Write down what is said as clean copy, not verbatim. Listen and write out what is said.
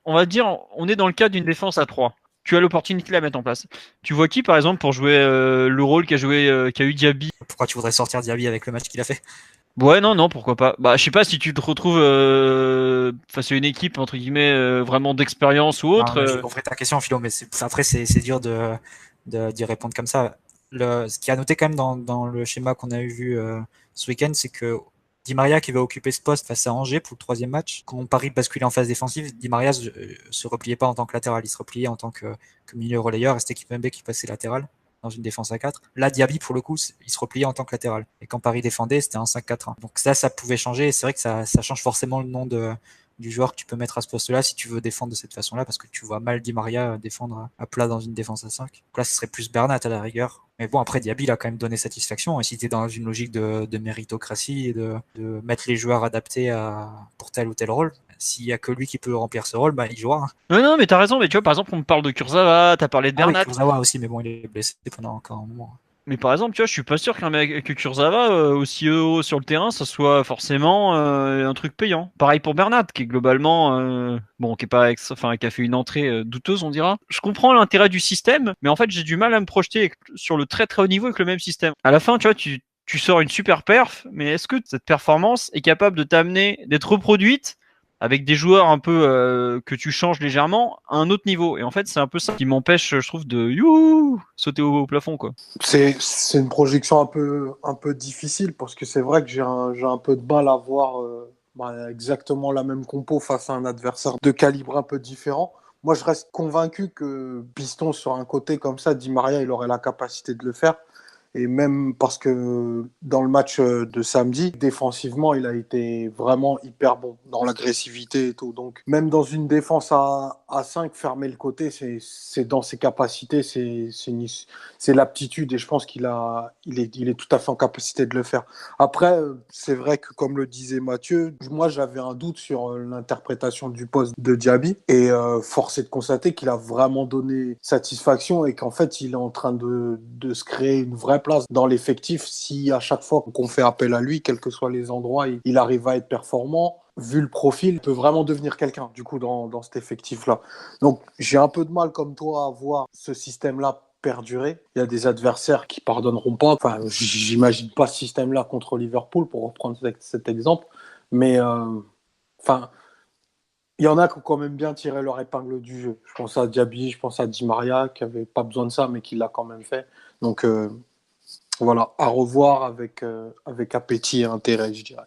on va dire, on est dans le cadre d'une défense à 3. Tu as l'opportunité de la mettre en place. Tu vois qui, par exemple, pour jouer le rôle qu'a eu Diaby? Pourquoi tu voudrais sortir Diaby avec le match qu'il a fait? Ouais, non, non, pourquoi pas. Bah, je sais pas si tu te retrouves face à une équipe entre guillemets vraiment d'expérience ou Non, autre. mais j'ai compris ta question, Philo, mais après, c'est dur d'y répondre comme ça. Ce qui a noté quand même dans le schéma qu'on a vu ce week-end, c'est que Di Maria qui va occuper ce poste face à Angers pour le troisième match, quand Paris basculait en phase défensive, Di Maria se repliait pas en tant que latéral, il se repliait en tant que milieu relayeur, et c'était Kimpembe qui passait latéral dans une défense à 4. Là, Diaby, pour le coup, il se repliait en tant que latéral. Et quand Paris défendait, c'était un 5-4-1. Donc ça pouvait changer, et c'est vrai que ça change forcément le nom du joueur que tu peux mettre à ce poste-là si tu veux défendre de cette façon-là, parce que tu vois mal Di Maria défendre à plat dans une défense à 5. Donc là, ce serait plus Bernat à la rigueur. Mais bon, après, Diaby, il a quand même donné satisfaction. Et si tu es dans une logique de méritocratie et de mettre les joueurs adaptés pour tel ou tel rôle, s'il y a que lui qui peut remplir ce rôle, bah, il jouera. Hein. Ouais, non, mais t'as raison. Mais tu vois, par exemple, on me parle de Kurzawa, t'as parlé de Ah oui, Bernat. Kurzawa aussi, mais bon, il est blessé pendant encore un moment. Mais par exemple, tu vois, je suis pas sûr qu'un mec que Kurzawa aussi haut sur le terrain, ça soit forcément un truc payant. Pareil pour Bernat, qui est globalement bon, qui est pas enfin, qui a fait une entrée douteuse, on dira. Je comprends l'intérêt du système, mais en fait, j'ai du mal à me projeter sur le très très haut niveau avec le même système. À la fin, tu vois, tu sors une super perf, mais est-ce que cette performance est capable de t'amener d'être reproduite avec des joueurs un peu que tu changes légèrement à un autre niveau? Et en fait, c'est un peu ça qui m'empêche, je trouve, de sauter au plafond, quoi. C'est une projection un peu difficile parce que c'est vrai que j'ai un peu de mal à voir exactement la même compo face à un adversaire de calibre un peu différent. Moi, je reste convaincu que Piston, sur un côté comme ça, Di Maria, il aurait la capacité de le faire. Et même parce que dans le match de samedi, défensivement, il a été vraiment hyper bon dans l'agressivité et tout. Donc, même dans une défense à 5, fermer le côté, c'est dans ses capacités, c'est l'aptitude. Et je pense il est tout à fait en capacité de le faire. Après, c'est vrai que, comme le disait Mathieu, moi, j'avais un doute sur l'interprétation du poste de Diaby. Et force est de constater qu'il a vraiment donné satisfaction et qu'en fait, il est en train de se créer une vraie place dans l'effectif si à chaque fois qu'on fait appel à lui, quels que soient les endroits, il arrive à être performant. Vu le profil, il peut vraiment devenir quelqu'un, du coup, dans cet effectif-là. Donc, j'ai un peu de mal, comme toi, à voir ce système-là perdurer. Il y a des adversaires qui pardonneront pas. Enfin, j'imagine pas ce système-là contre Liverpool, pour reprendre cet exemple. Mais, enfin, il y en a qui ont quand même bien tiré leur épingle du jeu. Je pense à Diaby, je pense à Di Maria, qui avait pas besoin de ça, mais qui l'a quand même fait. Donc, voilà, à revoir avec appétit et intérêt, je dirais.